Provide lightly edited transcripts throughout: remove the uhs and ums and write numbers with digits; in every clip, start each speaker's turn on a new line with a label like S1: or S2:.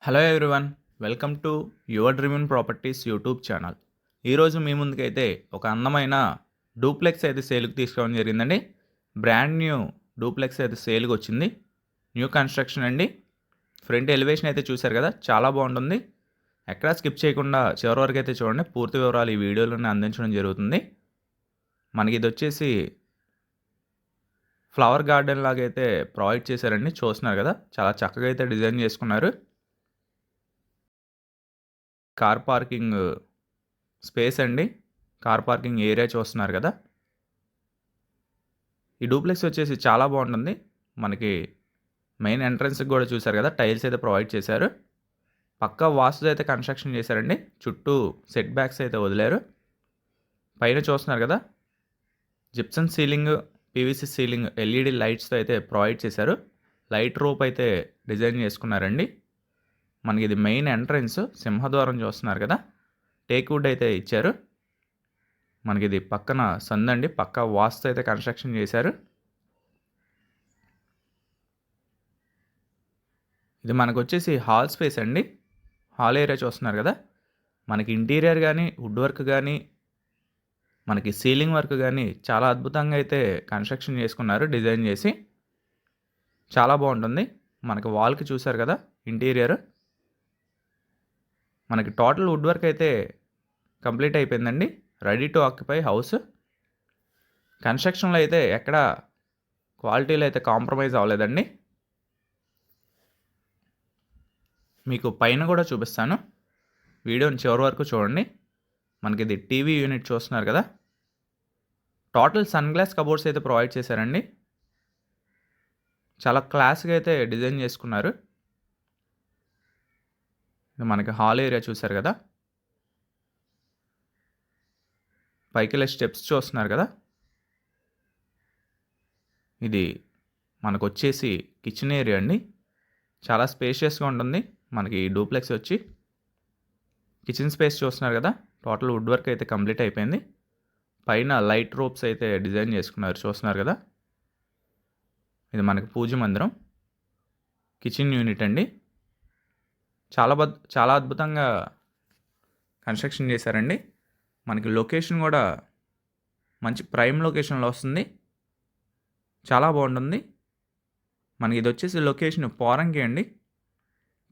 S1: Hello everyone, welcome to your dream properties YouTube channel. ఈరోజు మీ ముందుకైతే ఒక అందమైన డూప్లెక్స్ అయితే సేల్కి తీసుకోవడం జరిగిందండి. బ్రాండ్ న్యూ డూప్లెక్స్ అయితే సేల్కి వచ్చింది. న్యూ కన్స్ట్రక్షన్ అండి. ఫ్రంట్ ఎలివేషన్ అయితే చూశారు కదా, చాలా బాగుంటుంది. ఎక్కడా స్కిప్ చేయకుండా చివరి వరకు అయితే చూడండి. పూర్తి వివరాలు ఈ వీడియోలోనే అందించడం జరుగుతుంది. మనకి ఇది వచ్చేసి ఫ్లవర్ గార్డెన్ లాగా అయితే ప్రొవైడ్ చేశారండి. చూస్తున్నారు కదా, చాలా చక్కగా అయితే డిజైన్ చేసుకున్నారు. కార్ పార్కింగ్ స్పేస్ అండి. కార్ పార్కింగ్ ఏరియా చూస్తున్నారు కదా. ఈ డూప్లెక్స్ వచ్చేసి చాలా బాగుంటుంది. మనకి మెయిన్ ఎంట్రన్స్కి కూడా చూశారు కదా, టైల్స్ అయితే ప్రొవైడ్ చేశారు. పక్కా వాస్తు అయితే కన్స్ట్రక్షన్ చేశారండి. చుట్టూ సెట్ బ్యాక్స్ అయితే వదిలేరు. పైన చూస్తున్నారు కదా, gypsum ceiling, PVC ceiling, LED లైట్స్తో అయితే ప్రొవైడ్ చేశారు. లైట్ రూప్ అయితే డిజైన్ చేసుకున్నారండి. మనకి ఇది మెయిన్ ఎంట్రన్స్. సింహద్వారం చూస్తున్నారు కదా, టేక్ వుడ్ అయితే ఇచ్చారు. మనకి ఇది పక్కన సందండి. పక్కా వాస్తు అయితే కన్స్ట్రక్షన్ చేశారు. ఇది మనకు వచ్చేసి హాల్ స్పేస్ అండి. హాల్ ఏరియా చూస్తున్నారు కదా. మనకి ఇంటీరియర్ కానీ, వుడ్ వర్క్ కానీ, మనకి సీలింగ్ వర్క్ కానీ చాలా అద్భుతంగా అయితే కన్స్ట్రక్షన్ చేసుకున్నారు. డిజైన్ చేసి చాలా బాగుంటుంది. మనకి వాల్కి చూసారు కదా ఇంటీరియర్. మనకి టోటల్ వుడ్ వర్క్ అయితే కంప్లీట్ అయిపోయిందండి. Ready to occupy house. కన్స్ట్రక్షన్లో అయితే ఎక్కడ క్వాలిటీలో అయితే కాంప్రమైజ్ అవ్వలేదండి. మీకు పైన కూడా చూపిస్తాను, వీడియోని చివరి వరకు చూడండి. మనకి ఇది టీవీ యూనిట్ చూస్తున్నారు కదా. టోటల్ సన్ గ్లాస్ కబోర్డ్స్ అయితే ప్రొవైడ్ చేశారండి. చాలా క్లాస్గా అయితే డిజైన్ చేసుకున్నారు. మనకి హాల్ ఏరియా చూసారు కదా. పైకి వెళ్ళే స్టెప్స్ చూస్తున్నారు కదా. ఇది మనకు వచ్చేసి కిచెన్ ఏరియా అండి. చాలా స్పేషియస్గా ఉంటుంది. మనకి డూప్లెక్స్ వచ్చి కిచెన్ స్పేస్ చూస్తున్నారు కదా. టోటల్ వుడ్ వర్క్ అయితే కంప్లీట్ అయిపోయింది. పైన లైట్ రోప్స్ అయితే డిజైన్ చేసుకున్నారు చూస్తున్నారు కదా. ఇది మనకి పూజ మందిరం, కిచెన్ యూనిట్ అండి. చాలా అద్భుతంగా కన్స్ట్రక్షన్ చేశారండి. మనకి లొకేషన్ కూడా మంచి ప్రైమ్ లొకేషన్లో వస్తుంది. చాలా బాగుంటుంది. మనకి ఇది వచ్చేసి లొకేషన్ పోరంకి అండి.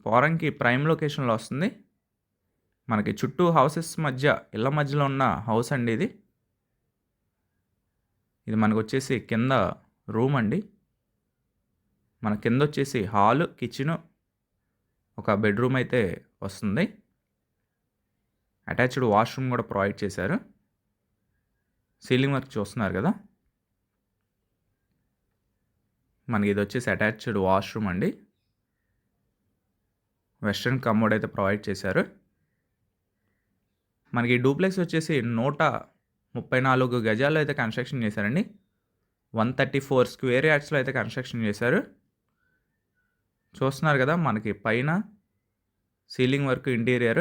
S1: పోరంకి ప్రైమ్ లొకేషన్లో వస్తుంది. మనకి చుట్టూ హౌసెస్ మధ్య, ఇళ్ళ మధ్యలో ఉన్న హౌస్ అండి ఇది. ఇది మనకు వచ్చేసి కింద రూమ్ అండి. మన కింద వచ్చేసి హాలు, కిచెను, ఒక బెడ్రూమ్ అయితే వస్తుంది. అటాచ్డ్ వాష్రూమ్ కూడా ప్రొవైడ్ చేశారు. సీలింగ్ వర్క్ చూస్తున్నారు కదా. మనకి ఇది వచ్చేసి అటాచ్డ్ వాష్రూమ్ అండి. వెస్ట్రన్ కమోడ్ అయితే ప్రొవైడ్ చేశారు. మనకి డూప్లెక్స్ వచ్చేసి 134 గజాల్లో అయితే కన్స్ట్రక్షన్ చేశారండి. 134 స్క్వేర్ యార్డ్స్లో అయితే కన్స్ట్రక్షన్ చేశారు. చూస్తున్నారు కదా, మనకి పైన సీలింగ్ వర్క్, ఇంటీరియర్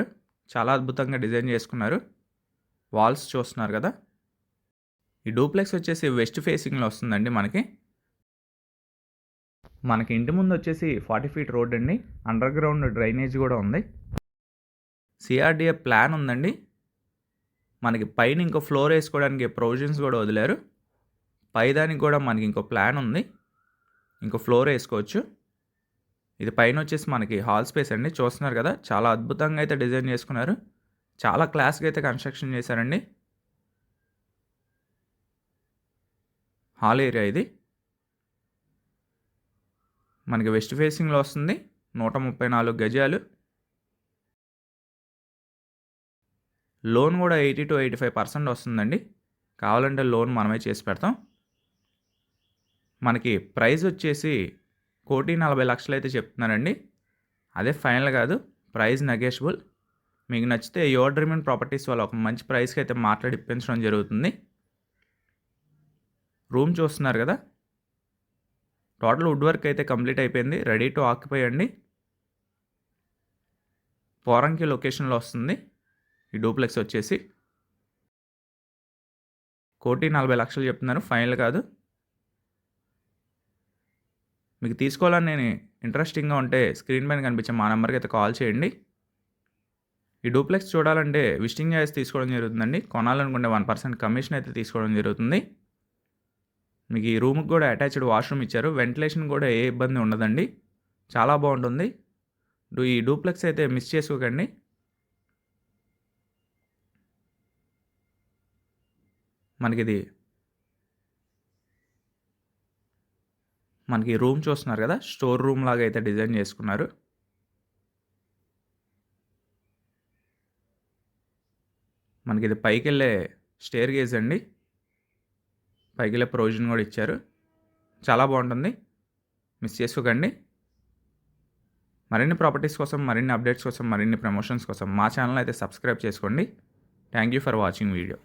S1: చాలా అద్భుతంగా డిజైన్ చేసుకున్నారు. వాల్స్ చూస్తున్నారు కదా. ఈ డూప్లెక్స్ వచ్చేసి వెస్ట్ ఫేసింగ్లో వస్తుందండి. మనకి ఇంటి ముందు వచ్చేసి 40 ఫీట్ రోడ్ అండి. అండర్ గ్రౌండ్ డ్రైనేజ్ కూడా ఉంది. సిఆర్డిఏ ప్లాన్ ఉందండి. మనకి పైన ఇంకో ఫ్లోర్ వేసుకోవడానికి ప్రొవిజన్స్ కూడా వదిలారు. పైదానికి కూడా మనకి ఇంకో ప్లాన్ ఉంది, ఇంకో ఫ్లోర్ వేసుకోవచ్చు. ఇది పైన వచ్చేసి మనకి హాల్ స్పేస్ అండి. చూస్తున్నారు కదా, చాలా అద్భుతంగా అయితే డిజైన్ చేసుకున్నారు. చాలా క్లాస్గా అయితే కన్స్ట్రక్షన్ చేశారండి. హాల్ ఏరియా ఇది మనకి వెస్ట్ ఫేసింగ్లో వస్తుంది. 134 గజాలు. లోన్ కూడా 80 to 85% వస్తుందండి. కావాలంటే లోన్ మనమే చేసి పెడతాం. మనకి ప్రైస్ వచ్చేసి 1,40,00,000 అయితే చెప్తున్నారండి. అదే ఫైనల్ కాదు, ప్రైస్ నెగోషియబుల్. మీకు నచ్చితే యువర్ డ్రీమ్ ప్రాపర్టీస్ వాళ్ళు ఒక మంచి ప్రైస్కి అయితే మాట్లాడి ఇప్పించడం జరుగుతుంది. రూమ్ చూస్తున్నారు కదా, టోటల్ వుడ్ వర్క్ అయితే కంప్లీట్ అయిపోయింది. రెడీ టు ఆక్యుపై అండి. పోరంకి లొకేషన్లో వస్తుంది ఈ డూప్లెక్స్ వచ్చేసి. 1,40,00,000 చెప్తున్నారు, ఫైనల్ కాదు. మీకు తీసుకోవాలని నేను ఇంట్రెస్టింగ్గా ఉంటే స్క్రీన్ పైన కనిపించే మా నెంబర్కి అయితే కాల్ చేయండి. ఈ డూప్లెక్స్ చూడాలంటే విజిటింగ్ చార్జెస్ తీసుకోవడం జరుగుతుందండి. కొనాలనుకుంటే 1% కమిషన్ అయితే తీసుకోవడం జరుగుతుంది. మీకు ఈ రూమ్కి కూడా అటాచ్డ్ వాష్రూమ్ ఇచ్చారు. వెంటిలేషన్ కూడా ఏ ఇబ్బంది ఉండదండి. చాలా బాగుంటుంది. ఈ డూప్లెక్స్ అయితే మిస్ చేసుకోకండి. మనకి రూమ్ చూస్తున్నారు కదా, స్టోర్ రూమ్ లాగా అయితే డిజైన్ చేసుకున్నారు. మనకి ఇది పైకెళ్ళే స్టేర్ గేజ్ అండి. పైకెళ్ళే ప్రొవిజన్ కూడా ఇచ్చారు. చాలా బాగుంటుంది. మిస్ చేసుకోకండి. మరిన్ని ప్రాపర్టీస్ కోసం, మరిన్ని అప్డేట్స్ కోసం, మరిన్ని ప్రమోషన్స్ కోసం మా ఛానల్ అయితే సబ్స్క్రైబ్ చేసుకోండి. Thank you for watching video.